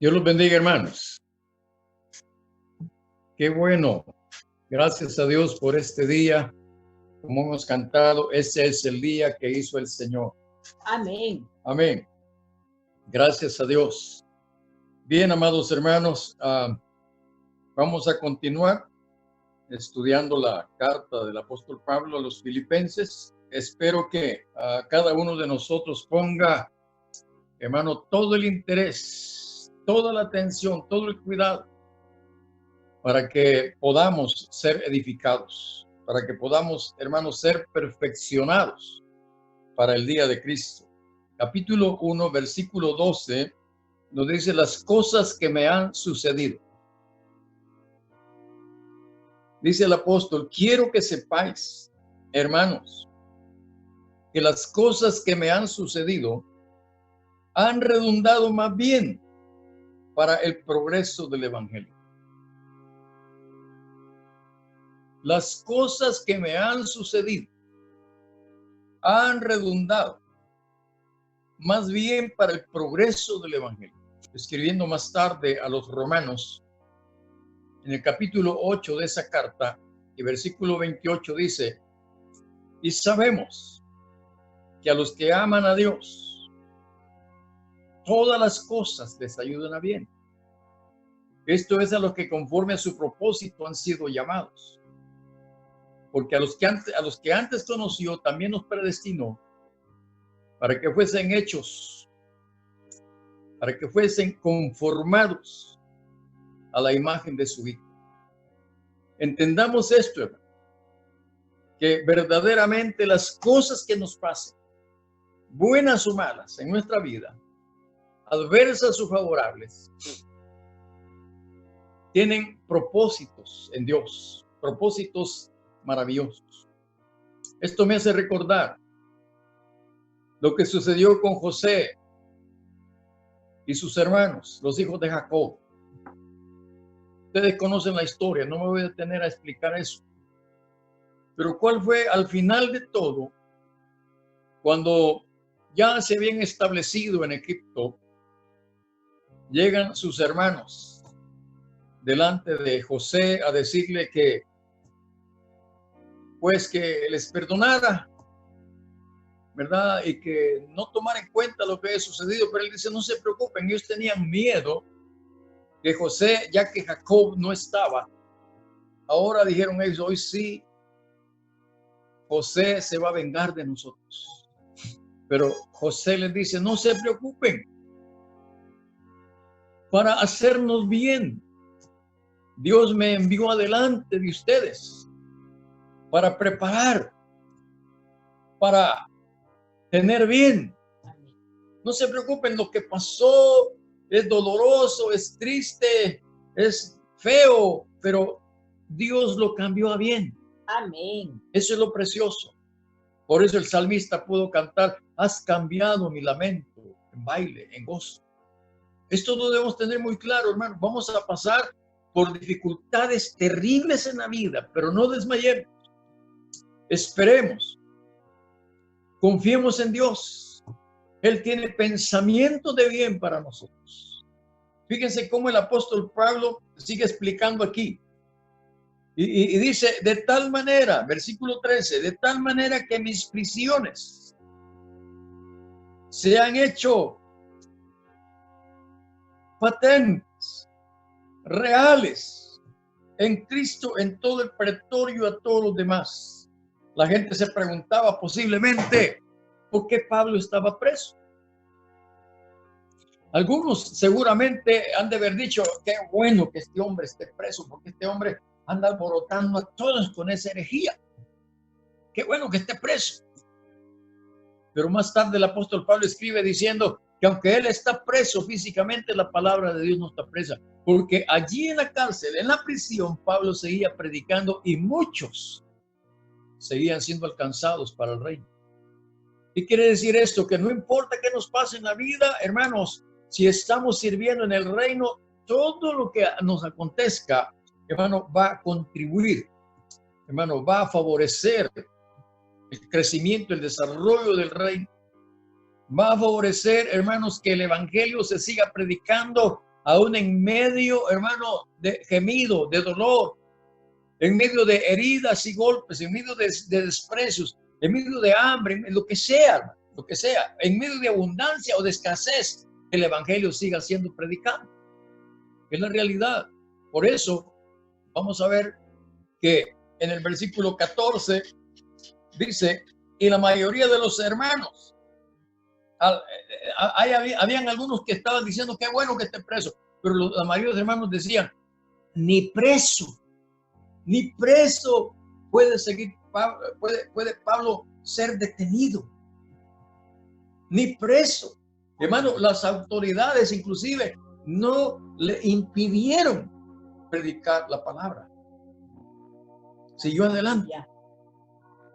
Dios los bendiga, hermanos. Qué bueno. Gracias a Dios por este día. Como hemos cantado, ese es el día que hizo el Señor. Amén. Amén. Gracias a Dios. Bien, amados hermanos, vamos a continuar estudiando la carta del apóstol Pablo a los filipenses. Espero que cada uno de nosotros ponga, hermano, todo el interés, toda la atención, todo el cuidado para que podamos ser edificados, para que podamos, hermanos, ser perfeccionados para el día de Cristo. Capítulo 1, versículo 12, nos dice las cosas que me han sucedido. Dice el apóstol, quiero que sepáis, hermanos, que las cosas que me han sucedido han redundado más bien para el progreso del evangelio. Las cosas que me han sucedido han redundado más bien para el progreso del evangelio. Escribiendo más tarde a los romanos, en el capítulo 8 de esa carta, y versículo 28 dice, y sabemos que a los que aman a Dios, todas las cosas les ayudan a bien. Esto es a los que conforme a su propósito han sido llamados. Porque a los que antes conoció, también nos predestinó para que fuesen hechos, para que fuesen conformados a la imagen de su Hijo. Entendamos esto, hermano, que verdaderamente las cosas que nos pasen, buenas o malas en nuestra vida, adversas o favorables, tienen propósitos en Dios, propósitos maravillosos. Esto me hace recordar lo que sucedió con José y sus hermanos, los hijos de Jacob. Ustedes conocen la historia, no me voy a detener a explicar eso. Pero ¿cuál fue al final de todo? Cuando ya se habían establecido en Egipto, llegan sus hermanos delante de José a decirle que pues que les perdonara, ¿verdad? Y que no tomara en cuenta lo que había sucedido. Pero él dice, no se preocupen, ellos tenían miedo que José, ya que Jacob no estaba, ahora dijeron ellos, hoy sí, José se va a vengar de nosotros. Pero José les dice, no se preocupen, para hacernos bien, Dios me envió adelante de ustedes para preparar, para tener bien. No se preocupen, lo que pasó es doloroso, es triste, es feo, pero Dios lo cambió a bien. Amén. Eso es lo precioso. Por eso el salmista pudo cantar, has cambiado mi lamento en baile, en gozo. Esto lo debemos tener muy claro, hermano. Vamos a pasar por dificultades terribles en la vida, pero no desmayemos. Esperemos, confiemos en Dios. Él tiene pensamiento de bien para nosotros. Fíjense cómo el apóstol Pablo sigue explicando aquí. Y dice, de tal manera, versículo 13, de tal manera que mis prisiones se han hecho patentes, reales, en Cristo, en todo el pretorio, a todos los demás. La gente se preguntaba posiblemente, ¿por qué Pablo estaba preso? Algunos seguramente han de haber dicho, qué bueno que este hombre esté preso, porque este hombre anda alborotando a todos con esa herejía. Qué bueno que esté preso. Pero más tarde el apóstol Pablo escribe diciendo que aunque él está preso físicamente, la palabra de Dios no está presa. Porque allí en la cárcel, en la prisión, Pablo seguía predicando y muchos seguían siendo alcanzados para el reino. ¿Qué quiere decir esto? Que no importa qué nos pase en la vida, hermanos, si estamos sirviendo en el reino, todo lo que nos acontezca, hermano, va a contribuir, hermano, va a favorecer el crecimiento, el desarrollo del reino. Va a favorecer, hermanos, que el evangelio se siga predicando aún en medio, hermano, de gemido, de dolor, en medio de heridas y golpes, en medio de desprecios, en medio de hambre, en lo que sea, hermano, lo que sea, en medio de abundancia o de escasez, el evangelio siga siendo predicado. Es la realidad. Por eso, vamos a ver que en el versículo 14 dice, y la mayoría de los hermanos, habían algunos que estaban diciendo qué bueno que esté preso, pero la mayoría de los hermanos decían, ni preso puede seguir, puede Pablo ser detenido, ni preso. Hermano, las autoridades inclusive no le impidieron predicar la palabra. Siguió adelante.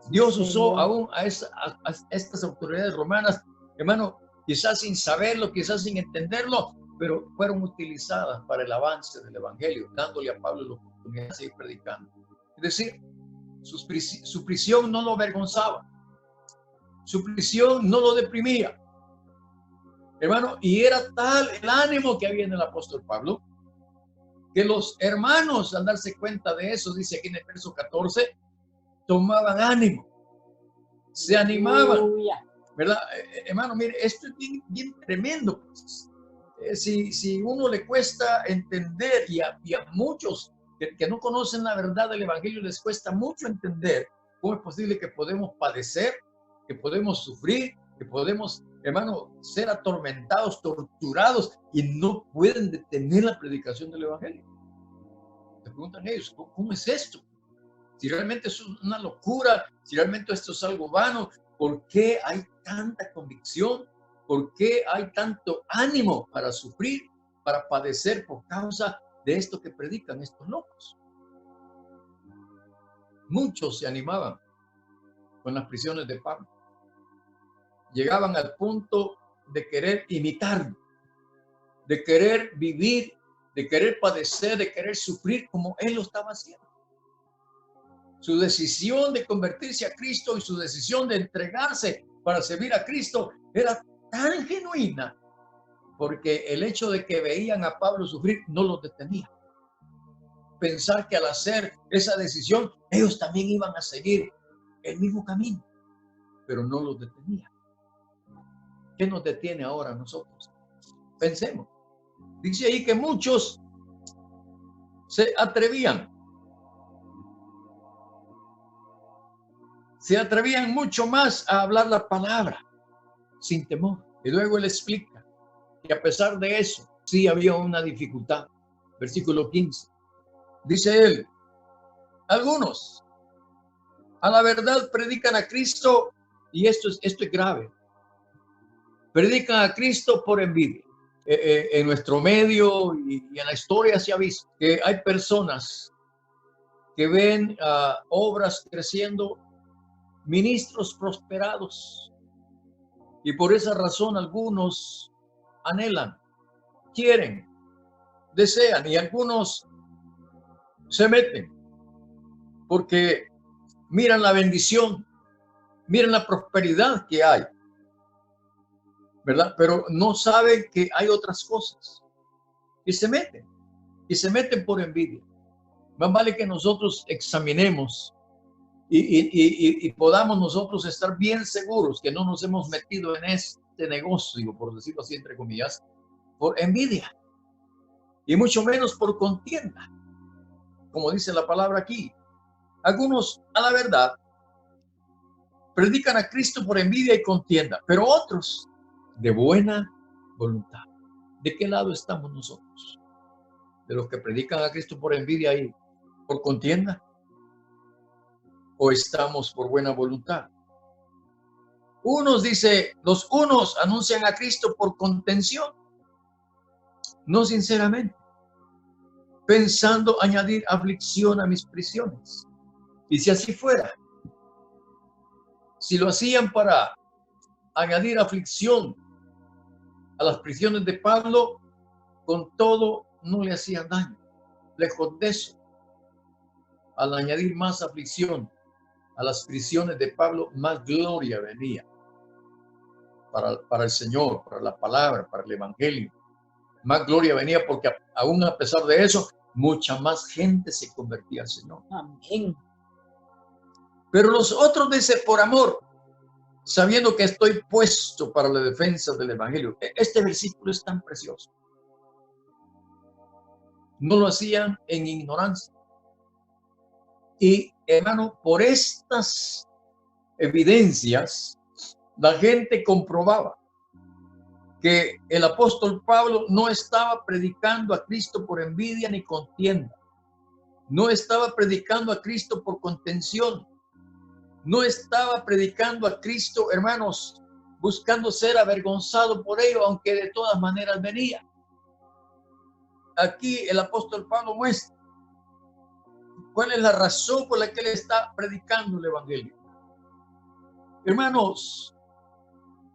Dios usó aún a estas autoridades romanas, hermano, quizás sin saberlo, quizás sin entenderlo, pero fueron utilizadas para el avance del evangelio, dándole a Pablo la oportunidad de seguir predicando. Es decir, su prisión no lo avergonzaba, su prisión no lo deprimía, hermano, y era tal el ánimo que había en el apóstol Pablo, que los hermanos, al darse cuenta de eso, dice aquí en el verso 14, tomaban ánimo, se animaban, ¿verdad? Hermano, mire, esto es bien tremendo. Pues. Si uno le cuesta entender y a muchos que no conocen la verdad del evangelio les cuesta mucho entender cómo es posible que podemos padecer, que podemos sufrir, que podemos, hermano, ser atormentados, torturados y no pueden detener la predicación del evangelio. Se preguntan ellos, ¿cómo es esto? Si realmente es una locura, si realmente esto es algo vano, ¿por qué hay tanta convicción? ¿Por qué hay tanto ánimo para sufrir, para padecer por causa de esto que predican estos locos? Muchos se animaban con las prisiones de Pablo. Llegaban al punto de querer imitarlo, de querer vivir, de querer padecer, de querer sufrir como él lo estaba haciendo. Su decisión de convertirse a Cristo y su decisión de entregarse para servir a Cristo era tan genuina porque el hecho de que veían a Pablo sufrir no los detenía. Pensar que al hacer esa decisión ellos también iban a seguir el mismo camino, pero no los detenía. ¿Qué nos detiene ahora a nosotros? Pensemos. Dice ahí que muchos se atrevían mucho más a hablar la palabra sin temor. Y luego él explica que a pesar de eso, sí había una dificultad. Versículo 15. Dice él, algunos a la verdad predican a Cristo, y esto es grave. Predican a Cristo por envidia. En nuestro medio y en la historia se ha visto que hay personas que ven obras creciendo, ministros prosperados, y por esa razón algunos anhelan, quieren, desean, y algunos se meten porque miran la bendición, miran la prosperidad que hay, ¿verdad? Pero no saben que hay otras cosas y se meten por envidia. Más vale que nosotros examinemos y podamos nosotros estar bien seguros que no nos hemos metido en este negocio, por decirlo así, entre comillas, por envidia y mucho menos por contienda, como dice la palabra aquí. Algunos, a la verdad, predican a Cristo por envidia y contienda, pero otros de buena voluntad. ¿De qué lado estamos nosotros? ¿De los que predican a Cristo por envidia y por contienda? ¿O estamos por buena voluntad? Los unos anuncian a Cristo por contención, no sinceramente, pensando añadir aflicción a mis prisiones. Y si así fuera, si lo hacían para añadir aflicción a las prisiones de Pablo, con todo no le hacían daño. Lejos de eso, al añadir más aflicción a las prisiones de Pablo, más gloria venía para el Señor, para la palabra, para el evangelio. más gloria venía, porque aún a pesar de eso, mucha más gente se convertía al Señor. Amén. Pero los otros dicen, por amor, sabiendo que estoy puesto para la defensa del Evangelio. Este versículo es tan precioso. No lo hacían en ignorancia. Y, hermano, por estas evidencias, la gente comprobaba que el apóstol Pablo no estaba predicando a Cristo por envidia ni contienda. No estaba predicando a Cristo por contención. No estaba predicando a Cristo, hermanos, buscando ser avergonzado por ello, aunque de todas maneras venía. Aquí el apóstol Pablo muestra cuál es la razón por la que él está predicando el Evangelio. Hermanos,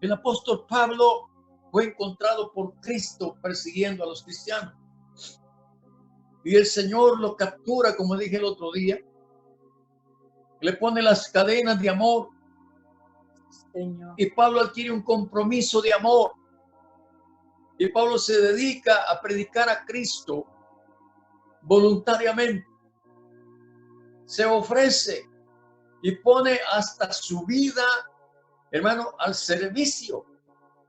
el apóstol Pablo fue encontrado por Cristo persiguiendo a los cristianos. Y el Señor lo captura, como dije el otro día. Le pone las cadenas de amor. Señor. Y Pablo adquiere un compromiso de amor. Y Pablo se dedica a predicar a Cristo voluntariamente. Se ofrece y pone hasta su vida, hermano, al servicio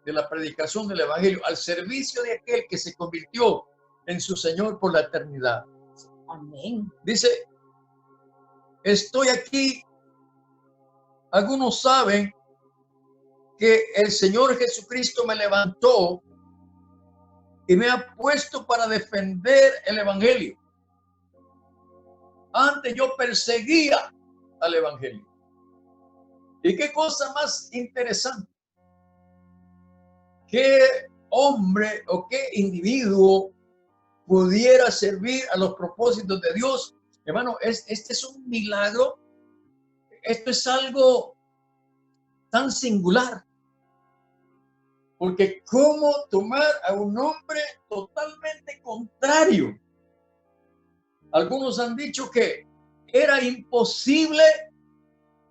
de la predicación del Evangelio, al servicio de aquel que se convirtió en su Señor por la eternidad. Amén. Dice, estoy aquí. Algunos saben que el Señor Jesucristo me levantó y me ha puesto para defender el Evangelio. Antes yo perseguía al Evangelio. Y qué cosa más interesante. Qué hombre o qué individuo pudiera servir a los propósitos de Dios. Hermano, este es un milagro. Esto es algo tan singular. Porque cómo tomar a un hombre totalmente contrario. Algunos han dicho que era imposible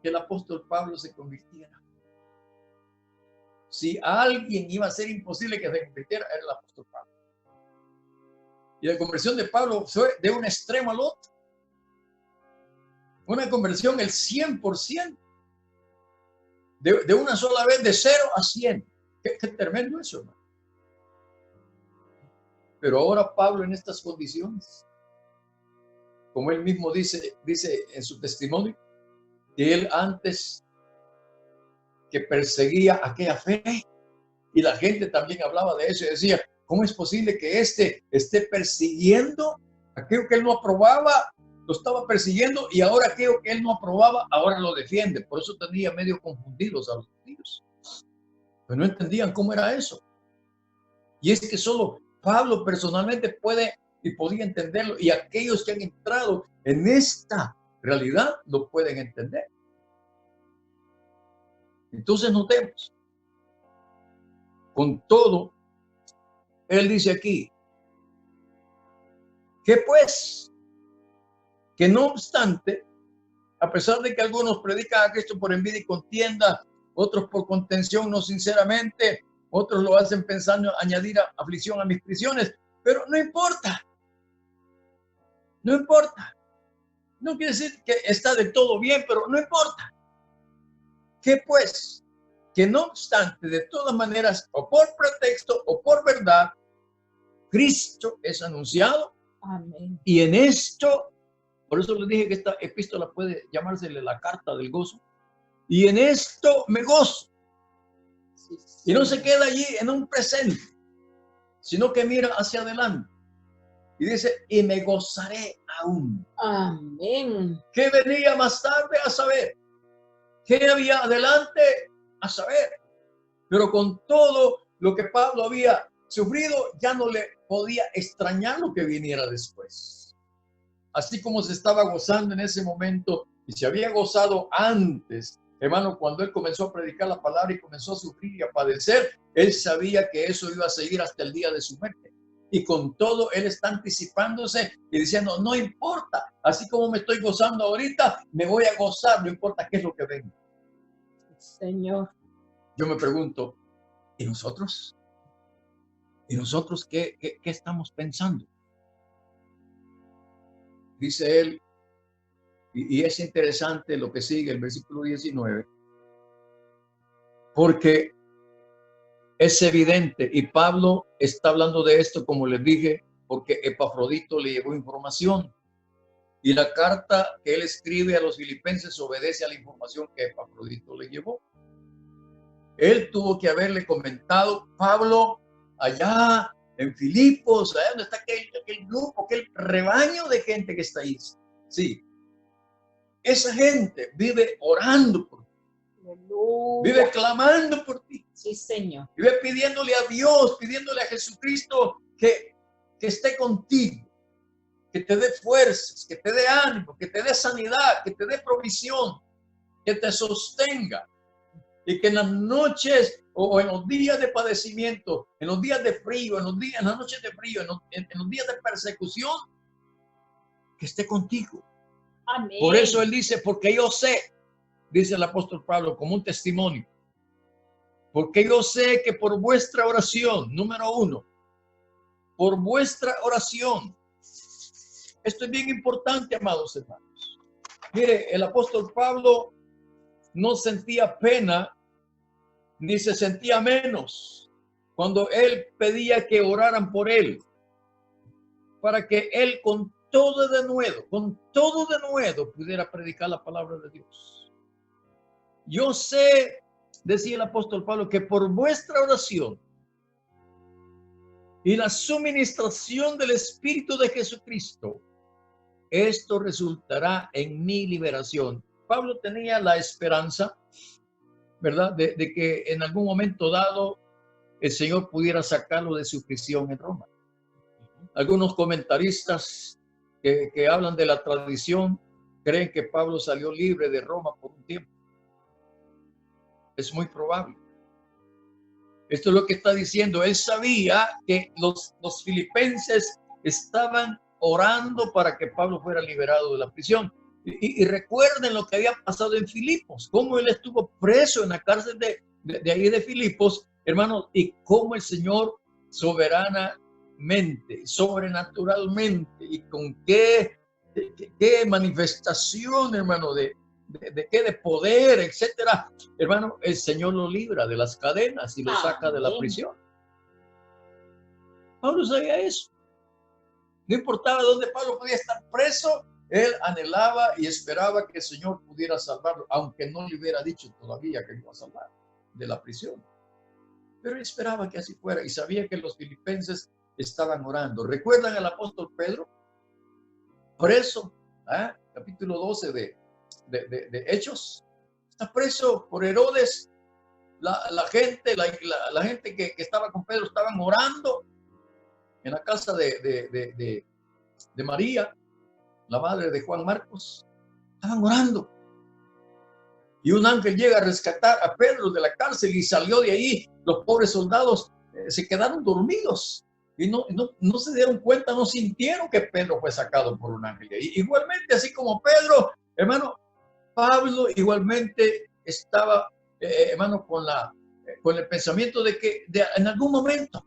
que el apóstol Pablo se convirtiera. Si a alguien iba a ser imposible que se convirtiera, era el apóstol Pablo. Y la conversión de Pablo fue de un extremo al otro. Una conversión el 100%. De una sola vez, de 0 a 100. Qué tremendo eso, hermano. Pero ahora Pablo en estas condiciones, como él mismo dice en su testimonio, que él antes que perseguía aquella fe, y la gente también hablaba de eso y decía, ¿cómo es posible que este esté persiguiendo aquello que él no aprobaba? Lo estaba persiguiendo, y ahora aquello que él no aprobaba, ahora lo defiende. Por eso tenía medio confundidos a los judíos. Pero no entendían cómo era eso. Y es que solo Pablo personalmente puede y podía entenderlo, y aquellos que han entrado en esta realidad lo pueden entender. Entonces notemos, con todo, él dice aquí, que pues, que no obstante, a pesar de que algunos predican a Cristo por envidia y contienda, otros por contención no sinceramente, otros lo hacen pensando en añadir aflicción a mis prisiones, pero no importa. No importa. No quiere decir que está de todo bien, pero no importa. ¿Qué pues? Que no obstante, de todas maneras, o por pretexto o por verdad, Cristo es anunciado. Amén. Y en esto, por eso les dije que esta epístola puede llamársele la carta del gozo. Y en esto me gozo. Sí, Y no se queda allí en un presente, sino que mira hacia adelante. Y dice, y me gozaré aún. Amén. ¿Qué venía más tarde? A saber. ¿Qué había adelante? A saber. Pero con todo lo que Pablo había sufrido, ya no le podía extrañar lo que viniera después. Así como se estaba gozando en ese momento y se había gozado antes, hermano, cuando él comenzó a predicar la palabra y comenzó a sufrir y a padecer, él sabía que eso iba a seguir hasta el día de su muerte. Y con todo, él está anticipándose y diciendo, no importa, así como me estoy gozando ahorita, me voy a gozar, no importa qué es lo que venga. Señor. Yo me pregunto, ¿y nosotros? ¿Y nosotros qué estamos pensando? Dice él, y es interesante lo que sigue el versículo 19, porque es evidente, y Pablo está hablando de esto, como les dije, porque Epafrodito le llevó información. Y la carta que él escribe a los filipenses obedece a la información que Epafrodito le llevó. Él tuvo que haberle comentado, Pablo, allá en Filipos, allá donde está aquel grupo, aquel rebaño de gente que está ahí. Sí, esa gente vive orando por ti, vive clamando por ti. Sí, Señor. Vive pidiéndole a Dios, pidiéndole a Jesucristo que esté contigo, que te dé fuerzas, que te dé ánimo, que te dé sanidad, que te dé provisión, que te sostenga. Y que en las noches o en los días de padecimiento, en los días de frío, en las noches de frío, en los días de persecución, que esté contigo. Amén. Por eso él dice, porque yo sé, dice el apóstol Pablo, como un testimonio, porque yo sé que por vuestra oración, número uno, por vuestra oración, esto es bien importante, amados hermanos. Mire, el apóstol Pablo no sentía pena ni se sentía menos cuando él pedía que oraran por él, para que él con todo de nuevo pudiera predicar la palabra de Dios. Yo sé, decía el apóstol Pablo, que por vuestra oración y la suministración del Espíritu de Jesucristo, esto resultará en mi liberación. Pablo tenía la esperanza, ¿verdad?, de que en algún momento dado el Señor pudiera sacarlo de su prisión en Roma. Algunos comentaristas que hablan de la tradición creen que Pablo salió libre de Roma por un tiempo. Es muy probable. Esto es lo que está diciendo. Él sabía que los filipenses estaban orando para que Pablo fuera liberado de la prisión. Y recuerden lo que había pasado en Filipos, cómo él estuvo preso en la cárcel de ahí de Filipos, hermanos, y cómo el Señor soberanamente, sobrenaturalmente, y con qué manifestación, hermano, de poder, etcétera, hermano, el Señor lo libra de las cadenas y lo saca de la prisión. Pablo sabía eso. No importaba dónde Pablo podía estar preso, él anhelaba y esperaba que el Señor pudiera salvarlo, aunque no le hubiera dicho todavía que iba a salvar de la prisión. Pero él esperaba que así fuera y sabía que los filipenses estaban orando. ¿Recuerdan al apóstol Pedro? Preso, capítulo 12 de Hechos. Está preso por Herodes. La gente que estaba con Pedro estaban orando en la casa de María, la madre de Juan Marcos. Estaban orando. Y un ángel llega a rescatar a Pedro de la cárcel y salió de ahí. Los pobres soldados se quedaron dormidos y no se dieron cuenta, no sintieron que Pedro fue sacado por un ángel. Y igualmente, así como Pedro, hermano, Pablo igualmente estaba, hermano, con el pensamiento de que en algún momento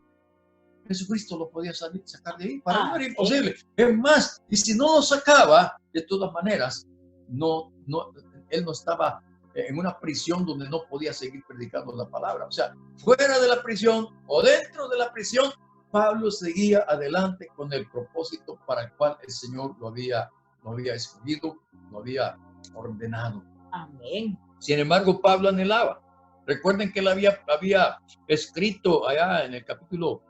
Jesucristo lo podía sacar de ahí. Para él no era imposible. Es más, y si no lo sacaba, de todas maneras, él no estaba en una prisión donde no podía seguir predicando la palabra. O sea, fuera de la prisión o dentro de la prisión, Pablo seguía adelante con el propósito para el cual el Señor lo había escogido, lo había ordenado. Amén. Sin embargo, Pablo anhelaba. Recuerden que él había escrito allá en el capítulo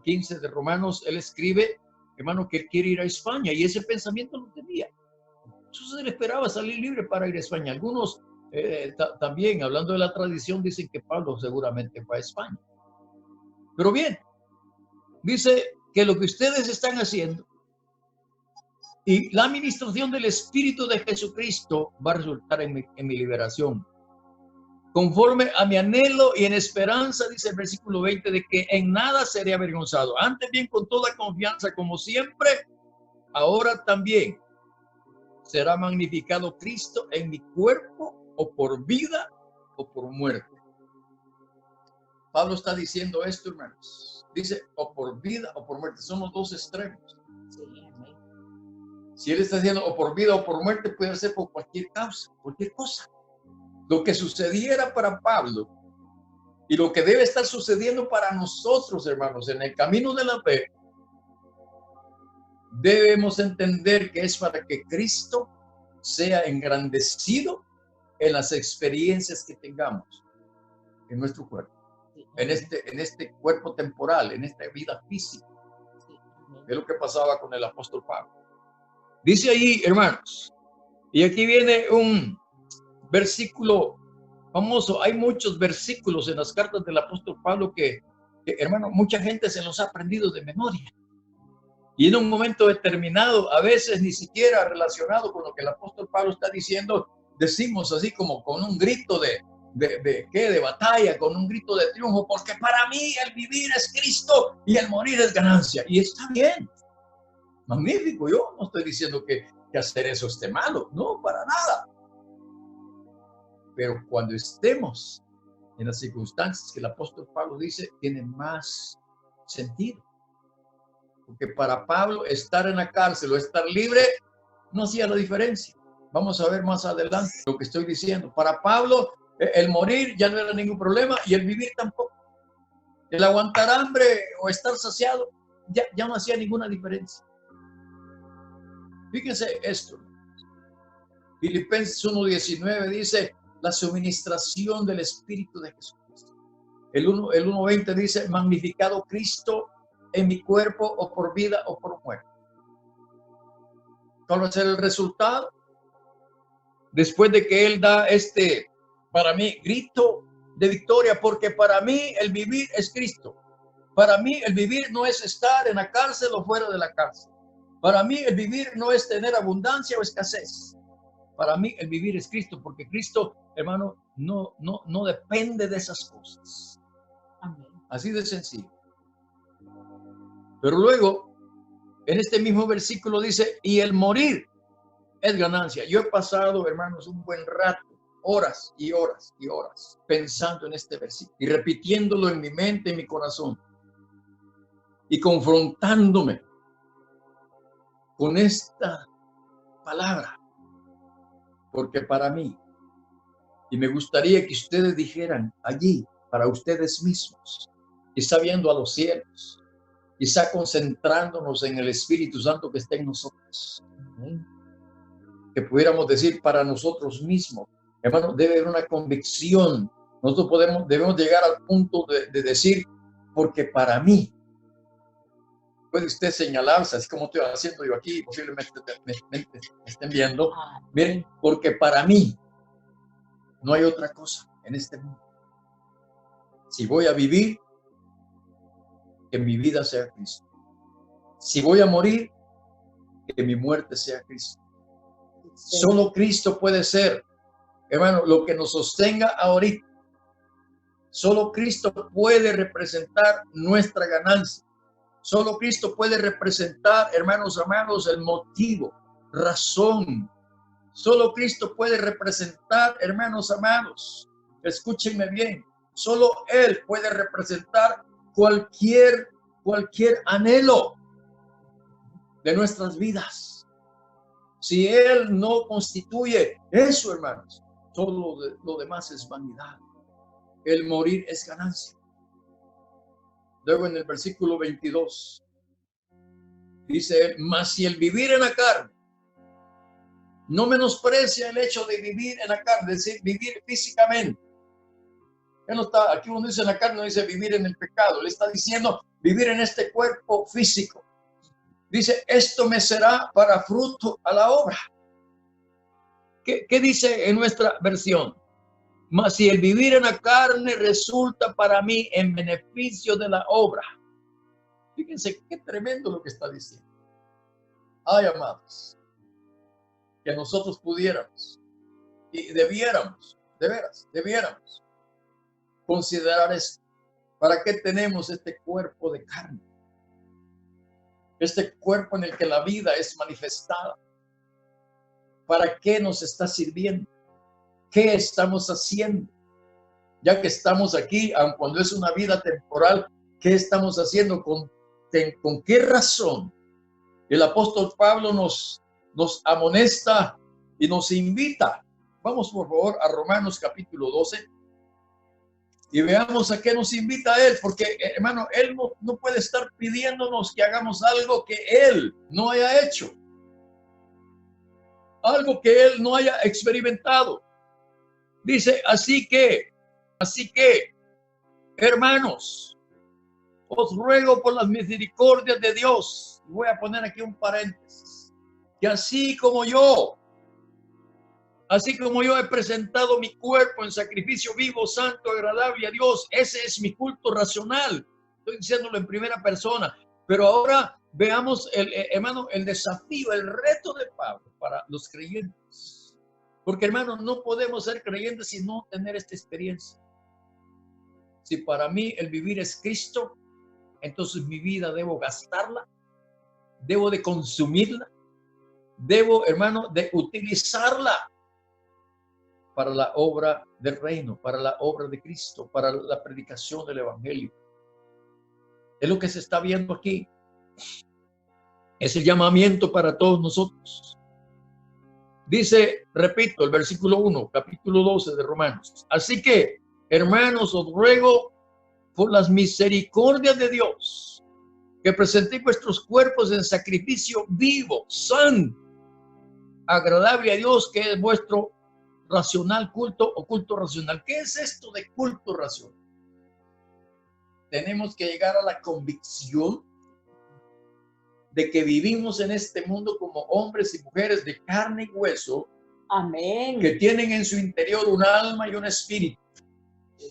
15 de Romanos, él escribe, hermano, que él quiere ir a España, y ese pensamiento lo tenía. Entonces él esperaba salir libre para ir a España. Algunos también, hablando de la tradición, dicen que Pablo seguramente fue a España. Pero bien, dice que lo que ustedes están haciendo y la administración del Espíritu de Jesucristo va a resultar en mi liberación. Conforme a mi anhelo y en esperanza, dice el versículo 20, de que en nada seré avergonzado. Antes bien, con toda confianza, como siempre, ahora también será magnificado Cristo en mi cuerpo, o por vida o por muerte. Pablo está diciendo esto, hermanos, dice o por vida o por muerte. Son los dos extremos. Sí, amén. Si él está diciendo o por vida o por muerte, puede ser por cualquier causa, cualquier cosa. Lo que sucediera para Pablo y lo que debe estar sucediendo para nosotros, hermanos, en el camino de la fe, debemos entender que es para que Cristo sea engrandecido en las experiencias que tengamos en nuestro cuerpo, Sí, en este cuerpo temporal, en esta vida física. sí, amén. Es lo que pasaba con el apóstol Pablo. Dice ahí, hermanos, y aquí viene un versículo famoso. Hay muchos versículos en las cartas del apóstol Pablo que, hermano, mucha gente se los ha aprendido de memoria. Y en un momento determinado, a veces ni siquiera relacionado con lo que el apóstol Pablo está diciendo, decimos así como con un grito de batalla, con un grito de triunfo, porque para mí el vivir es Cristo y el morir es ganancia. Y está bien, magnífico. Yo no estoy diciendo que hacer eso esté malo, no, para nada. Pero cuando estemos en las circunstancias que el apóstol Pablo dice, tiene más sentido. Porque para Pablo estar en la cárcel o estar libre no hacía la diferencia. Vamos a ver más adelante lo que estoy diciendo. Para Pablo el morir ya no era ningún problema y el vivir tampoco. El aguantar hambre o estar saciado ya no hacía ninguna diferencia. Fíjense esto. Filipenses 1:19 dice la suministración del Espíritu de Jesucristo. El 1:20 dice magnificado Cristo en mi cuerpo o por vida o por muerte. ¿Cuál va a ser el resultado? Después de que él da para mí, grito de victoria, porque para mí el vivir es Cristo. Para mí el vivir no es estar en la cárcel o fuera de la cárcel. Para mí el vivir no es tener abundancia o escasez. Para mí el vivir es Cristo, porque Cristo, hermano, no depende de esas cosas. Amén. Así de sencillo. Pero luego, en este mismo versículo dice, y el morir es ganancia. Yo he pasado, hermanos, un buen rato, horas y horas y horas, pensando en este versículo y repitiéndolo en mi mente, en mi corazón, y confrontándome con esta palabra. Porque para mí, y me gustaría que ustedes dijeran allí, para ustedes mismos, está viendo a los cielos, y está concentrándonos en el Espíritu Santo que está en nosotros. Que pudiéramos decir para nosotros mismos, hermano, debe haber una convicción. Nosotros debemos llegar al punto de decir, porque para mí, puede usted señalarse, así como estoy haciendo yo aquí, posiblemente me estén viendo, miren, porque para mí no hay otra cosa en este mundo. Si voy a vivir, que mi vida sea Cristo. Si voy a morir, que mi muerte sea Cristo. Sí. Solo Cristo puede ser, hermano, lo que nos sostenga ahorita. Solo Cristo puede representar nuestra ganancia. Solo Cristo puede representar, hermanos amados, el motivo, razón. Solo Cristo puede representar, hermanos amados, escúchenme bien, solo Él puede representar cualquier anhelo de nuestras vidas. Si Él no constituye eso, hermanos, todo lo demás es vanidad. El morir es ganancia. Luego en el versículo 22 dice, mas si el vivir en la carne, no menosprecia el hecho de vivir en la carne, es decir, vivir físicamente. Él no está, aquí uno dice en la carne, no dice vivir en el pecado, le está diciendo vivir en este cuerpo físico. Dice, esto me será para fruto a la obra. ¿Qué dice en nuestra versión? Mas si el vivir en la carne resulta para mí en beneficio de la obra. Fíjense qué tremendo lo que está diciendo. Ay, amados, que nosotros pudiéramos y debiéramos, de veras, debiéramos considerar esto. ¿Para qué tenemos este cuerpo de carne? Este cuerpo en el que la vida es manifestada. ¿Para qué nos está sirviendo? ¿Qué estamos haciendo? Ya que estamos aquí, aun cuando es una vida temporal, ¿Qué estamos haciendo? ¿Con qué razón el apóstol Pablo nos amonesta y nos invita? Vamos por favor a Romanos capítulo 12 y veamos a qué nos invita él, porque hermano, él no puede estar pidiéndonos que hagamos algo que él no haya hecho, algo que él no haya experimentado. Dice, así que, hermanos, os ruego por las misericordias de Dios, voy a poner aquí un paréntesis, que así como yo he presentado mi cuerpo en sacrificio vivo, santo, agradable a Dios, ese es mi culto racional. Estoy diciéndolo en primera persona, pero ahora veamos, hermano, el desafío, el reto de Pablo para los creyentes. Porque, hermano, no podemos ser creyentes sin no tener esta experiencia. Si para mí el vivir es Cristo, entonces mi vida debo gastarla, debo de consumirla, debo, hermano, de utilizarla para la obra del reino, para la obra de Cristo, para la predicación del evangelio. Es lo que se está viendo aquí. Es el llamamiento para todos nosotros. Dice, repito, el versículo 1, capítulo 12 de Romanos. Así que, hermanos, os ruego por las misericordias de Dios, que presentéis vuestros cuerpos en sacrificio vivo, santo, agradable a Dios, que es vuestro racional culto o culto racional. ¿Qué es esto de culto racional? Tenemos que llegar a la convicción de que vivimos en este mundo como hombres y mujeres de carne y hueso. Amén. Que tienen en su interior un alma y un espíritu.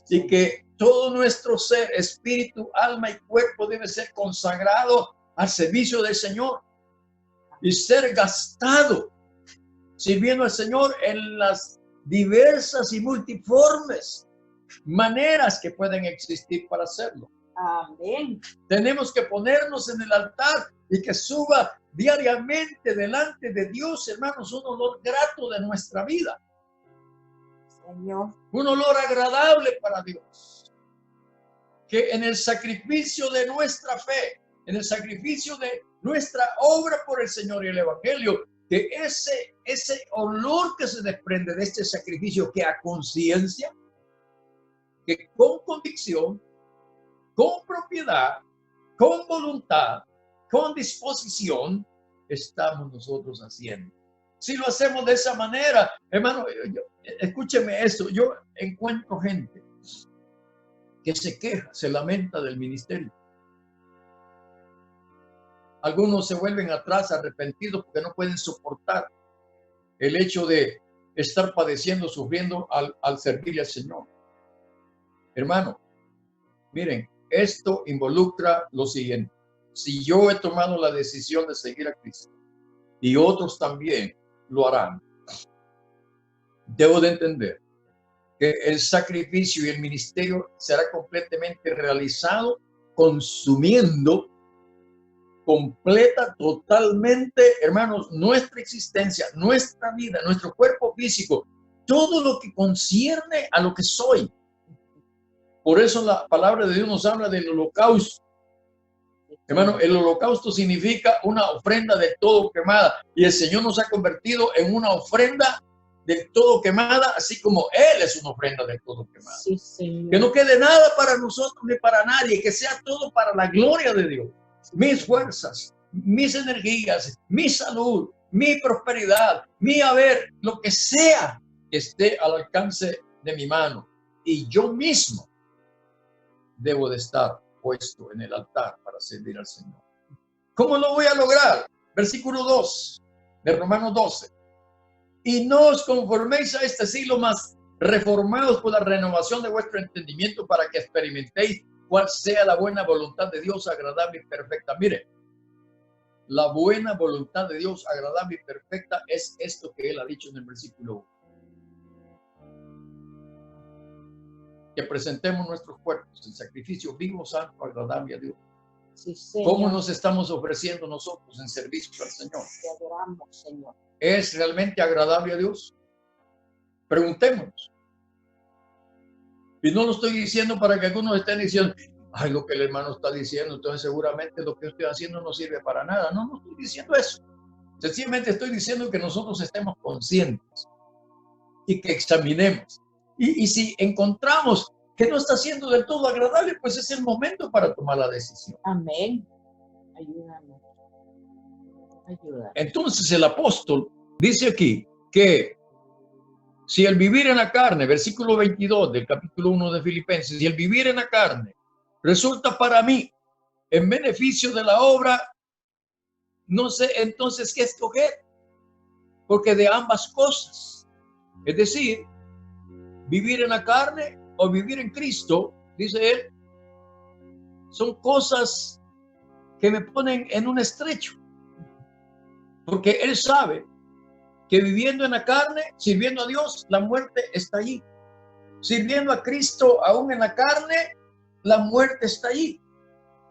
Y que todo nuestro ser, espíritu, alma y cuerpo debe ser consagrado al servicio del Señor y ser gastado sirviendo al Señor en las diversas y multiformes maneras que pueden existir para hacerlo. Amén. Tenemos que ponernos en el altar y que suba diariamente delante de Dios, hermanos, un olor grato de nuestra vida. Señor. Un olor agradable para Dios. Que en el sacrificio de nuestra fe, en el sacrificio de nuestra obra por el Señor y el Evangelio, que ese olor que se desprende de este sacrificio, que a conciencia, que con convicción, con propiedad, con voluntad, con disposición, estamos nosotros haciendo. Si lo hacemos de esa manera, hermano, escúcheme esto, yo encuentro gente que se queja, se lamenta del ministerio. Algunos se vuelven atrás arrepentidos porque no pueden soportar el hecho de estar padeciendo, sufriendo al servirle al Señor. Hermano, miren, esto involucra lo siguiente. Si yo he tomado la decisión de seguir a Cristo y otros también lo harán, debo de entender que el sacrificio y el ministerio será completamente realizado consumiendo completa, totalmente, hermanos, nuestra existencia, nuestra vida, nuestro cuerpo físico, todo lo que concierne a lo que soy. Por eso la palabra de Dios nos habla del holocausto. Hermano, el holocausto significa una ofrenda de todo quemada, y el Señor nos ha convertido en una ofrenda del todo quemada, así como Él es una ofrenda del todo quemada. Sí, Señor. Que no quede nada para nosotros ni para nadie, que sea todo para la gloria de Dios. Mis fuerzas, mis energías, mi salud, mi prosperidad, mi haber, lo que sea que esté al alcance de mi mano. Y yo mismo debo de estar puesto en el altar para servir al Señor. ¿Cómo lo voy a lograr? Versículo 2 de Romanos 12. Y no os conforméis a este siglo, mas reformados por la renovación de vuestro entendimiento, para que experimentéis cuál sea la buena voluntad de Dios, agradable y perfecta. Mire, la buena voluntad de Dios, agradable y perfecta, es esto que Él ha dicho en el versículo 1. Que presentemos nuestros cuerpos en sacrificio vivo, santo, agradable a Dios. Sí, Señor. ¿Cómo nos estamos ofreciendo nosotros en servicio al Señor? Te adoramos, Señor. ¿Es realmente agradable a Dios? Preguntémonos. Y no lo estoy diciendo para que algunos estén diciendo, ay, lo que el hermano está diciendo, entonces seguramente lo que estoy haciendo no sirve para nada. No, no estoy diciendo eso. Sencillamente estoy diciendo que nosotros estemos conscientes y que examinemos. Y si encontramos que no está siendo del todo agradable, pues es el momento para tomar la decisión. Amén. Ayúdanos. Ayúdanos. Entonces el apóstol dice aquí que si el vivir en la carne, versículo 22 del capítulo 1 de Filipenses, si el vivir en la carne resulta para mí en beneficio de la obra, no sé entonces qué escoger, porque de ambas cosas, es decir, vivir en la carne o vivir en Cristo, dice él, son cosas que me ponen en un estrecho, porque él sabe que viviendo en la carne, sirviendo a Dios, la muerte está allí. Sirviendo a Cristo aún en la carne, la muerte está allí.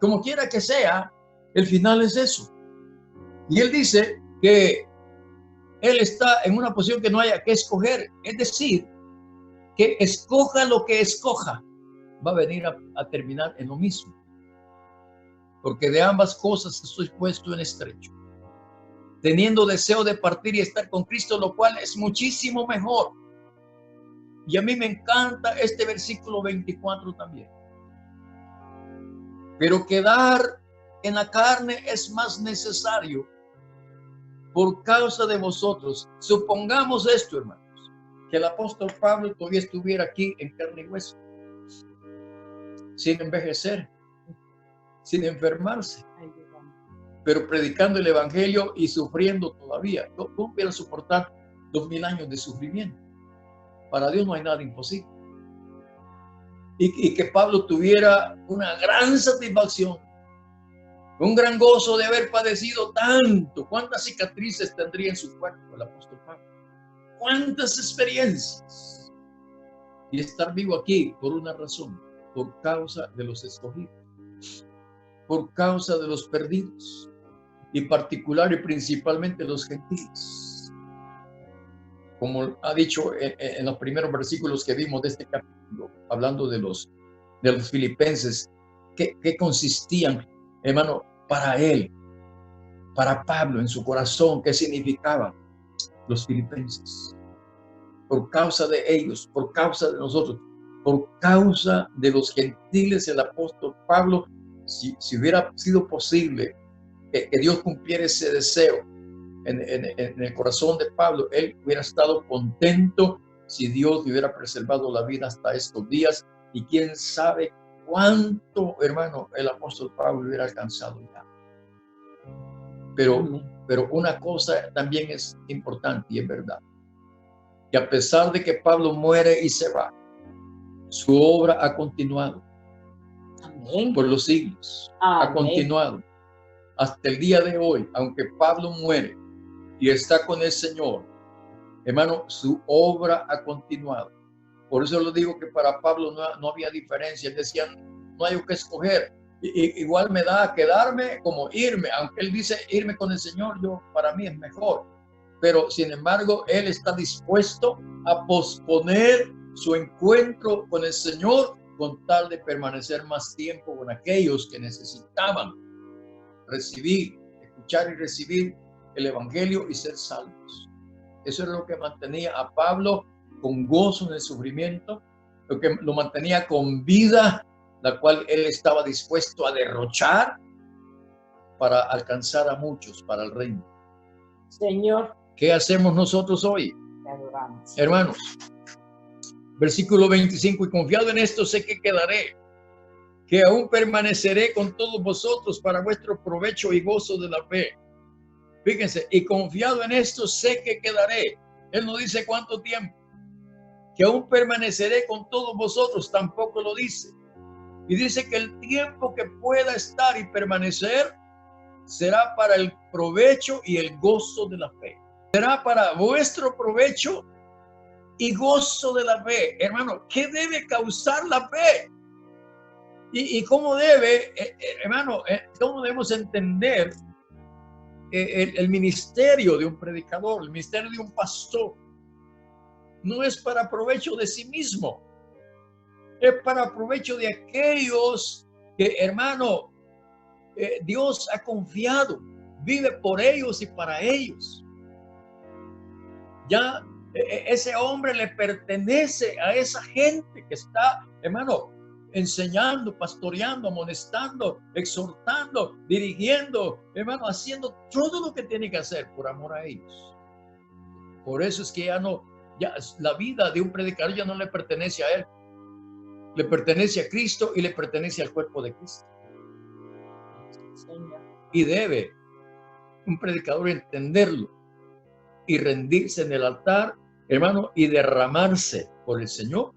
Como quiera que sea, el final es eso. Y él dice que él está en una posición que no haya que escoger. Es decir, que escoja lo que escoja, va a venir a terminar en lo mismo. Porque de ambas cosas estoy puesto en estrecho. Teniendo deseo de partir y estar con Cristo, lo cual es muchísimo mejor. Y a mí me encanta este versículo 24 también. Pero quedar en la carne es más necesario por causa de vosotros. Supongamos esto, hermanos, que el apóstol Pablo todavía estuviera aquí en carne y hueso, sin envejecer, sin enfermarse, pero predicando el evangelio y sufriendo todavía. ¿Cómo hubiera soportar 2000 años de sufrimiento? Para Dios no hay nada imposible. Y que Pablo tuviera una gran satisfacción, un gran gozo de haber padecido tanto. ¿Cuántas cicatrices tendría en su cuerpo el apóstol Pablo? ¿Cuántas experiencias? Y estar vivo aquí por una razón, por causa de los escogidos, por causa de los perdidos, y particular y principalmente los gentiles. Como ha dicho en los primeros versículos que vimos de este capítulo, hablando de los filipenses, ¿qué consistían, hermano, para él, para Pablo, en su corazón? ¿Qué significaban los filipenses? Por causa de ellos, por causa de nosotros, por causa de los gentiles, el apóstol Pablo, si hubiera sido posible que Dios cumpliera ese deseo en el corazón de Pablo, él hubiera estado contento si Dios le hubiera preservado la vida hasta estos días, y quién sabe cuánto, hermano, el apóstol Pablo hubiera alcanzado ya. Pero una cosa también es importante y es verdad, que a pesar de que Pablo muere y se va, su obra ha continuado. Amén. Por los siglos. Amén. Ha continuado hasta el día de hoy. Aunque Pablo muere y está con el Señor, hermano, su obra ha continuado. Por eso lo digo, que para Pablo no había diferencia. Él decía, no hay que escoger. Igual me da quedarme como irme. Aunque él dice irme con el Señor, para mí es mejor. Pero sin embargo, él está dispuesto a posponer su encuentro con el Señor con tal de permanecer más tiempo con aquellos que necesitaban recibir, escuchar y recibir el evangelio y ser salvos. Eso es lo que mantenía a Pablo con gozo en el sufrimiento, lo que lo mantenía con vida, la cual él estaba dispuesto a derrochar para alcanzar a muchos para el reino. Señor, ¿qué hacemos nosotros hoy? te adoramos. Hermanos, versículo 25, y confiado en esto sé que quedaré, que aún permaneceré con todos vosotros para vuestro provecho y gozo de la fe. Fíjense, y confiado en esto sé que quedaré. Él no dice cuánto tiempo. Que aún permaneceré con todos vosotros, tampoco lo dice. Y dice que el tiempo que pueda estar y permanecer será para el provecho y el gozo de la fe. Será para vuestro provecho y gozo de la fe. Hermano, ¿qué debe causar la fe? Y cómo debe, hermano, cómo debemos entender el ministerio de un predicador, el ministerio de un pastor. No es para provecho de sí mismo, es para provecho de aquellos que hermano, Dios ha confiado, vive por ellos y para ellos. Ya ese hombre le pertenece a esa gente que está, hermano, enseñando, pastoreando, amonestando, exhortando, dirigiendo, hermano, haciendo todo lo que tiene que hacer por amor a ellos. Por eso es que ya la vida de un predicador ya no le pertenece a él, le pertenece a Cristo y le pertenece al cuerpo de Cristo. Y debe un predicador entenderlo y rendirse en el altar, hermano, y derramarse por el Señor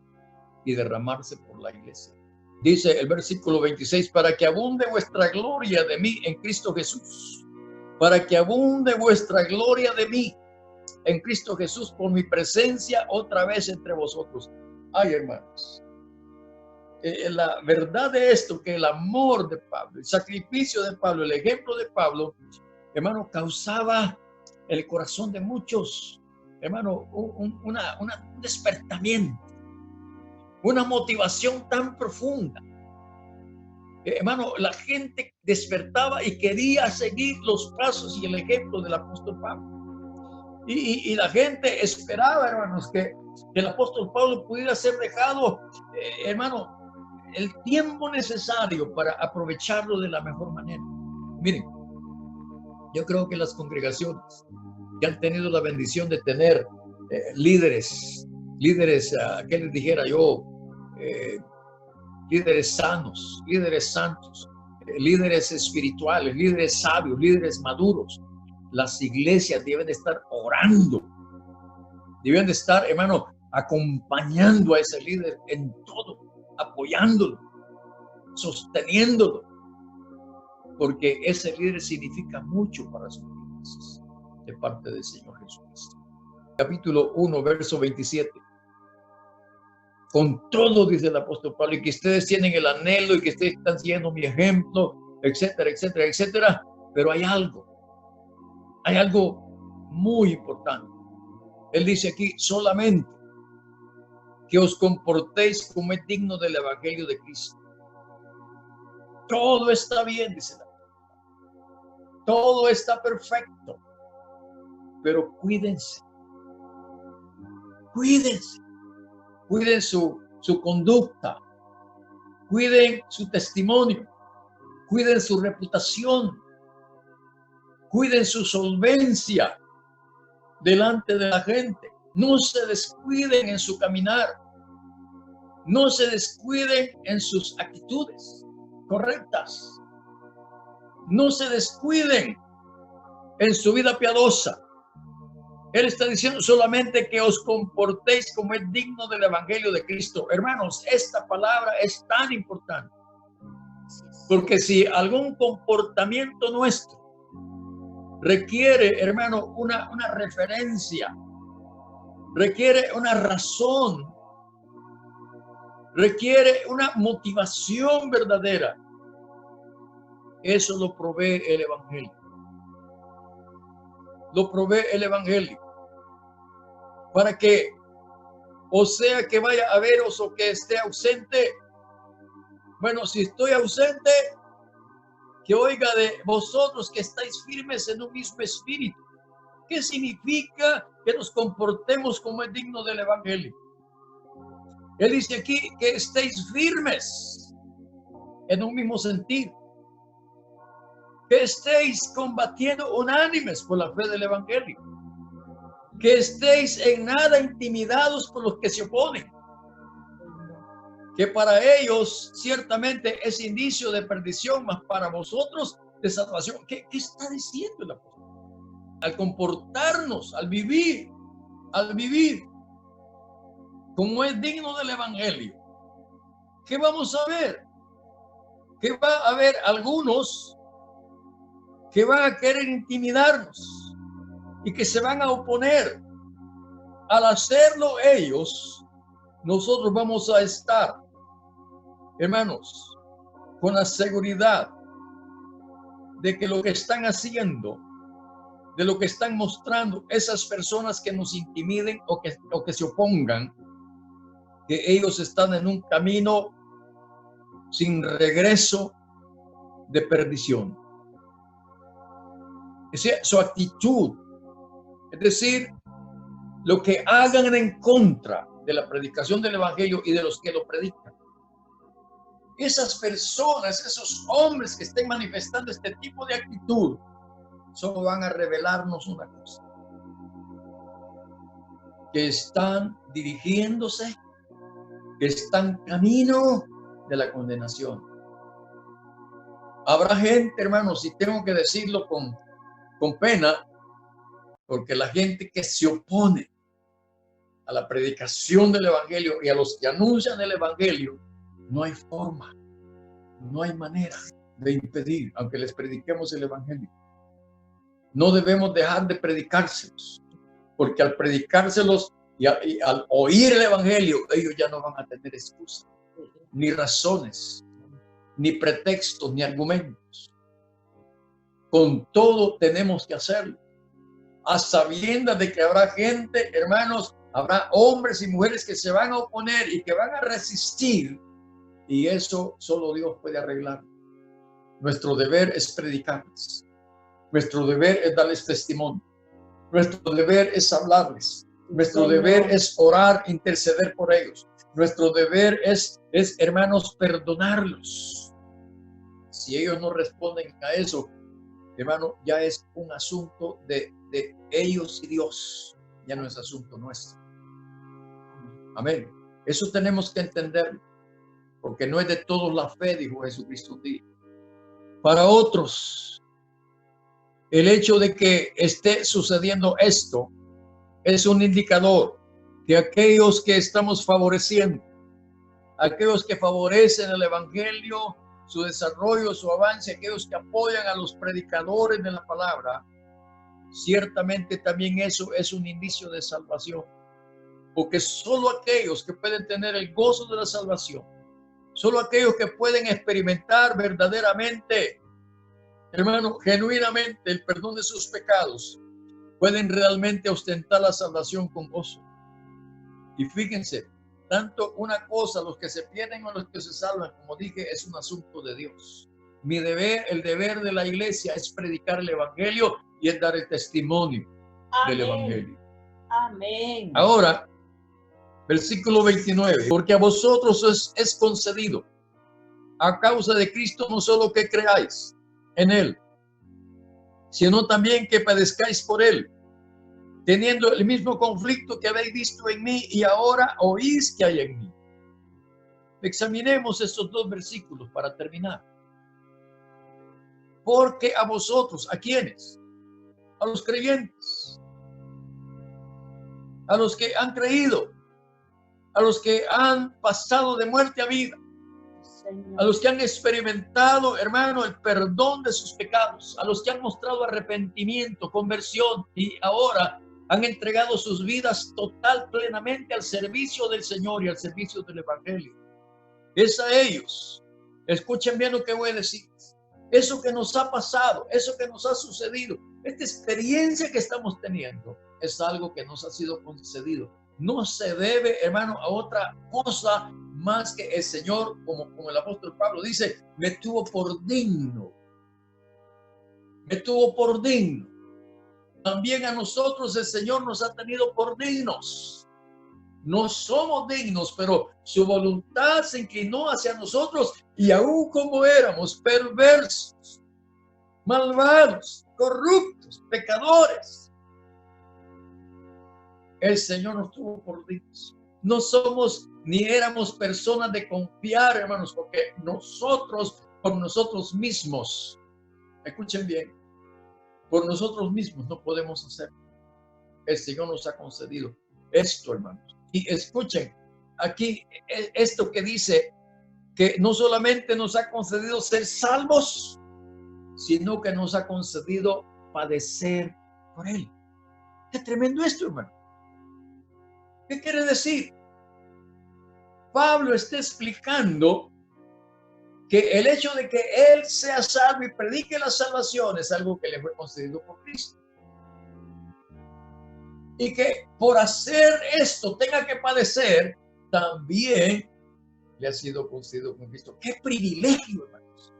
y derramarse por la iglesia. Dice el versículo 26, para que abunde vuestra gloria de mí en Cristo Jesús. Para que abunde vuestra gloria de mí en Cristo Jesús por mi presencia otra vez entre vosotros. Ay, hermanos, la verdad de esto, que el amor de Pablo, el sacrificio de Pablo, el ejemplo de Pablo, hermano, causaba en el corazón de muchos, hermano, un despertamiento, una motivación tan profunda. Hermano, la gente despertaba y quería seguir los pasos y el ejemplo del apóstol Pablo. Y la gente esperaba, hermanos, que el apóstol Pablo pudiera ser dejado, hermano, el tiempo necesario para aprovecharlo de la mejor manera. Miren, yo creo que las congregaciones que han tenido la bendición de tener líderes, ¿qué les dijera yo? Líderes sanos, líderes santos, líderes espirituales, líderes sabios, líderes maduros. Las iglesias deben estar orando, deben de estar, hermano, acompañando a ese líder en todo, apoyándolo, sosteniéndolo, porque ese líder significa mucho para sus iglesias de parte del Señor Jesucristo. Capítulo 1, verso 27. Con todo, dice el apóstol Pablo, y que ustedes tienen el anhelo y que ustedes están siguiendo mi ejemplo, etcétera, etcétera, etcétera, pero hay algo muy importante. Él dice aquí, solamente que os comportéis como es digno del evangelio de Cristo. Todo está bien, dice la palabra. Todo está perfecto, pero cuídense. Cuiden su conducta, cuiden su testimonio, cuiden su reputación, cuiden su solvencia delante de la gente. No se descuiden en su caminar, no se descuiden en sus actitudes correctas, no se descuiden en su vida piadosa. Él está diciendo solamente que os comportéis como es digno del evangelio de Cristo. Hermanos, esta palabra es tan importante, porque si algún comportamiento nuestro requiere, hermano, una referencia, requiere una razón, requiere una motivación verdadera, eso lo provee el evangelio. Lo provee el evangelio para que, o sea que vaya a veros o que esté ausente, bueno, si estoy ausente, que oiga de vosotros que estáis firmes en un mismo espíritu. ¿Qué significa que nos comportemos como es digno del evangelio? Él dice aquí que estéis firmes en un mismo sentido, que estéis combatiendo unánimes por la fe del evangelio, que estéis en nada intimidados por los que se oponen, que para ellos ciertamente es indicio de perdición, mas para vosotros de salvación. ¿Qué está diciendo el apóstol? Al comportarnos, al vivir como es digno del evangelio, ¿qué vamos a ver? Que va a haber algunos que van a querer intimidarnos y que se van a oponer. Al hacerlo ellos, nosotros vamos a estar, hermanos, con la seguridad de que lo que están haciendo, de lo que están mostrando esas personas que nos intimiden o que se opongan, que ellos están en un camino sin regreso de perdición. Es decir, su actitud, es decir, lo que hagan en contra de la predicación del evangelio y de los que lo predican. Esas personas, esos hombres que estén manifestando este tipo de actitud, solo van a revelarnos una cosa: que están dirigiéndose, que están camino de la condenación. Habrá gente, hermanos, y tengo que decirlo con pena, porque la gente que se opone a la predicación del evangelio y a los que anuncian el evangelio, no hay forma, no hay manera de impedir, aunque les prediquemos el evangelio. No debemos dejar de predicárselos, porque al predicárselos y al oír el evangelio, ellos ya no van a tener excusa, ni razones, ni pretextos, ni argumentos. Con todo tenemos que hacerlo, a sabiendas de que habrá gente, hermanos, habrá hombres y mujeres que se van a oponer y que van a resistir, y eso solo Dios puede arreglar. Nuestro deber es predicarles, nuestro deber es darles testimonio, nuestro deber es hablarles, nuestro deber es orar, interceder por ellos, nuestro deber es, hermanos, perdonarlos. Si ellos no responden a eso, hermano, ya es un asunto de ellos y Dios, ya no es asunto nuestro. Amén. Eso tenemos que entenderlo, porque no es de todos la fe, dijo Jesucristo un día. Para otros, el hecho de que esté sucediendo esto es un indicador que aquellos que estamos favoreciendo, aquellos que favorecen el evangelio, su desarrollo, su avance, aquellos que apoyan a los predicadores de la palabra, ciertamente también eso es un indicio de salvación, porque solo aquellos que pueden tener el gozo de la salvación, solo aquellos que pueden experimentar verdaderamente, hermano, genuinamente el perdón de sus pecados, pueden realmente ostentar la salvación con gozo. Y fíjense, tanto una cosa, los que se pierden o los que se salvan, como dije, es un asunto de Dios. Mi deber, el deber de la iglesia es predicar el evangelio y es dar el testimonio del evangelio. Amén. Ahora, versículo 29, porque a vosotros es concedido a causa de Cristo no solo que creáis en él, sino también que padezcáis por él, teniendo el mismo conflicto que habéis visto en mí y ahora oís que hay en mí. Examinemos estos dos versículos para terminar. Porque a vosotros, ¿a quiénes? A los creyentes, a los que han creído, a los que han pasado de muerte a vida, a los que han experimentado, hermano, el perdón de sus pecados, a los que han mostrado arrepentimiento, conversión y ahora han entregado sus vidas total, plenamente al servicio del Señor y al servicio del evangelio. Es a ellos. Escuchen bien lo que voy a decir. Eso que nos ha pasado, eso que nos ha sucedido, esta experiencia que estamos teniendo es algo que nos ha sido concedido. No se debe, hermano, a otra cosa más que el Señor, como el apóstol Pablo dice, me tuvo por digno. Me tuvo por digno. También a nosotros el Señor nos ha tenido por dignos. No somos dignos, pero su voluntad se inclinó hacia nosotros y aún como éramos perversos, malvados, corruptos, pecadores, el Señor nos tuvo por dignos. No somos ni éramos personas de confiar, hermanos, porque nosotros, por nosotros mismos, escuchen bien, por nosotros mismos no podemos hacerlo. El Señor nos ha concedido esto, hermanos. Y escuchen, aquí esto que dice que no solamente nos ha concedido ser salvos, sino que nos ha concedido padecer por Él. Qué tremendo esto, hermano. ¿Qué quiere decir? Pablo está explicando que el hecho de que Él sea salvo y predique la salvación es algo que le fue concedido por Cristo. Y que por hacer esto tenga que padecer, también le ha sido concedido con Cristo. ¡Qué privilegio, hermanos!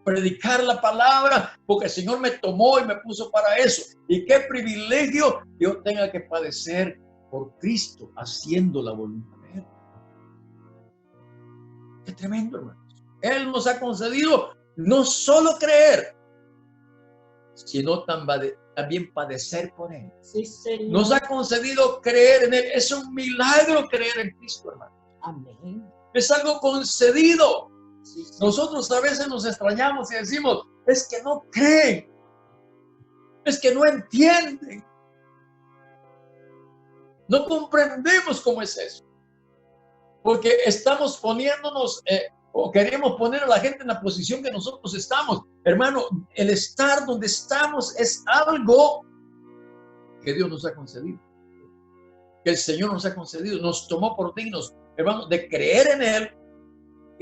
Predicar la palabra, porque el Señor me tomó y me puso para eso. Y qué privilegio que yo tenga que padecer por Cristo, haciendo la voluntad de Él. Qué tremendo, hermanos. Él nos ha concedido no solo creer, sino también padecer por Él. Sí, Señor. Nos ha concedido creer en Él. Es un milagro creer en Cristo, hermano. Amén. Es algo concedido. Sí, sí. Nosotros a veces nos extrañamos y decimos, es que no creen, es que no entienden, no comprendemos cómo es eso, porque estamos poniéndonos o queremos poner a la gente en la posición que nosotros estamos. Hermano, el estar donde estamos es algo que Dios nos ha concedido, que el Señor nos ha concedido, nos tomó por dignos, hermano, de creer en Él.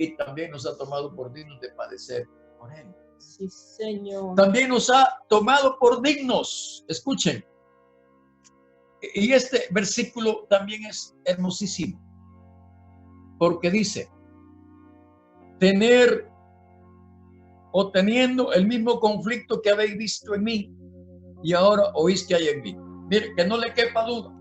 Y también nos ha tomado por dignos de padecer por Él. Sí, Señor. También nos ha tomado por dignos. Escuchen. Y este versículo también es hermosísimo. Porque dice, tener o teniendo el mismo conflicto que habéis visto en mí y ahora oís que hay en mí. Mire, que no le quepa duda.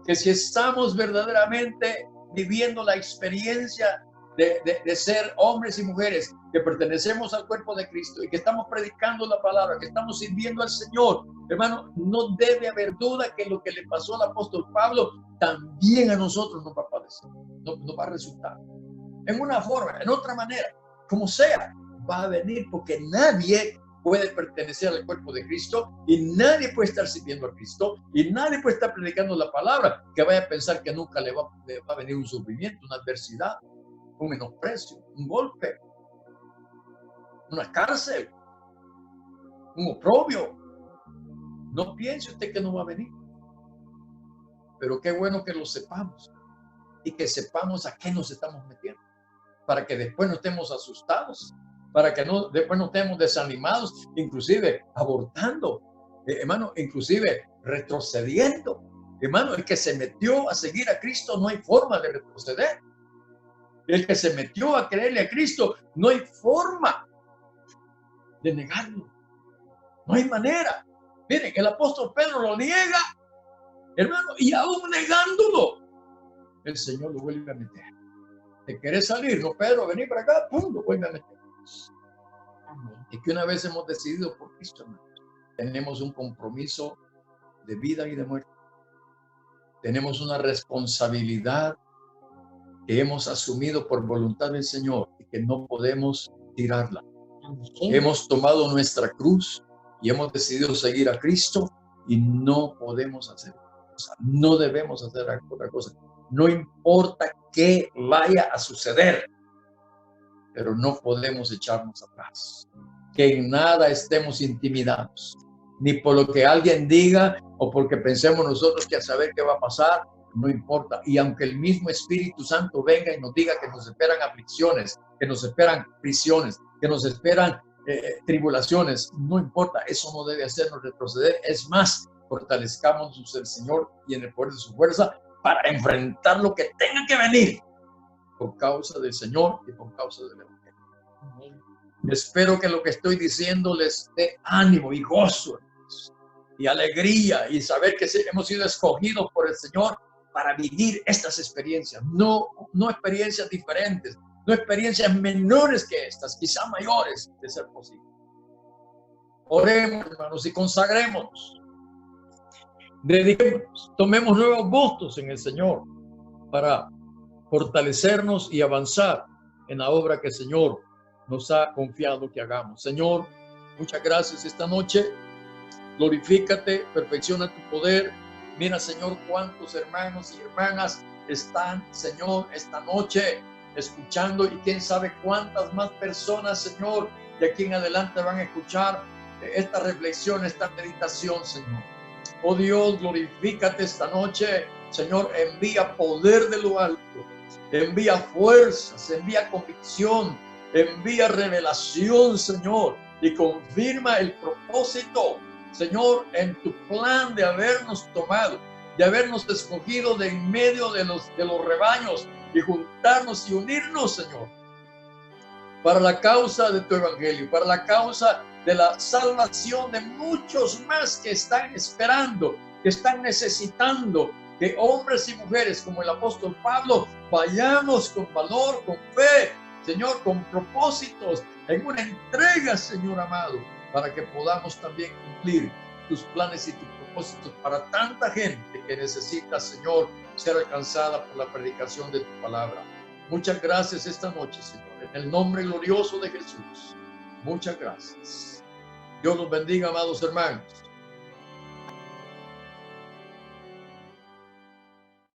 Que si estamos verdaderamente viviendo la experiencia de ser hombres y mujeres que pertenecemos al cuerpo de Cristo y que estamos predicando la palabra, que estamos sirviendo al Señor, hermano, no debe haber duda que lo que le pasó al apóstol Pablo también a nosotros nos va a padecer, nos va a resultar. En una forma, en otra manera, como sea, va a venir, porque nadie puede pertenecer al cuerpo de Cristo y nadie puede estar sirviendo a Cristo y nadie puede estar predicando la palabra que vaya a pensar que nunca le va a venir un sufrimiento, una adversidad, un menosprecio, un golpe, una cárcel, un oprobio. No piense usted que no va a venir. Pero qué bueno que lo sepamos y que sepamos a qué nos estamos metiendo, para que después no estemos asustados, para que después no estemos desanimados, inclusive abortando, hermano, inclusive retrocediendo. Hermano, el que se metió a seguir a Cristo no hay forma de retroceder. El que se metió a creerle a Cristo, no hay forma de negarlo. No hay manera. Miren, el apóstol Pedro lo niega, hermano, y aún negándolo, el Señor lo vuelve a meter. ¿Te querés salir? No, Pedro, vení para acá, pum, lo vuelve a meter. Es que una vez hemos decidido por Cristo, hermano, tenemos un compromiso de vida y de muerte. Tenemos una responsabilidad que hemos asumido por voluntad del Señor y que no podemos tirarla. Hemos tomado nuestra cruz y hemos decidido seguir a Cristo y no podemos hacer otra cosa. No debemos hacer otra cosa. No importa qué vaya a suceder, pero no podemos echarnos atrás. Que en nada estemos intimidados, ni por lo que alguien diga o porque pensemos nosotros que a saber qué va a pasar. No importa. Y aunque el mismo Espíritu Santo venga y nos diga que nos esperan aflicciones, que nos esperan prisiones, que nos esperan tribulaciones, no importa. Eso no debe hacernos retroceder. Es más, fortalezcámonos en el Señor y en el poder de su fuerza para enfrentar lo que tenga que venir por causa del Señor y por causa del Evangelio. Espero que lo que estoy diciendo les dé ánimo y gozo y alegría y saber que hemos sido escogidos por el Señor para vivir estas experiencias, no experiencias diferentes, no experiencias menores que estas, quizá mayores de ser posible. Oremos, hermanos, y consagrémonos. Dediquémonos, tomemos nuevos gustos en el Señor para fortalecernos y avanzar en la obra que el Señor nos ha confiado que hagamos. Señor, muchas gracias esta noche. Glorifícate, perfecciona tu poder. Mira, Señor, cuántos hermanos y hermanas están, Señor, esta noche escuchando, y quién sabe cuántas más personas, Señor, de aquí en adelante van a escuchar esta reflexión, esta meditación, Señor. Oh Dios, glorifícate esta noche, Señor, envía poder de lo alto, envía fuerzas, envía convicción, envía revelación, Señor, y confirma el propósito, Señor, en tu plan de habernos tomado, de habernos escogido de en medio de los rebaños, y juntarnos y unirnos, Señor, para la causa de tu evangelio, para la causa de la salvación de muchos más que están esperando, que están necesitando que hombres y mujeres como el apóstol Pablo vayamos con valor, con fe, Señor, con propósitos, en una entrega, Señor amado, para que podamos también cumplir tus planes y tus propósitos para tanta gente que necesita, Señor, ser alcanzada por la predicación de tu palabra. Muchas gracias esta noche, Señor, en el nombre glorioso de Jesús. Muchas gracias. Dios los bendiga, amados hermanos.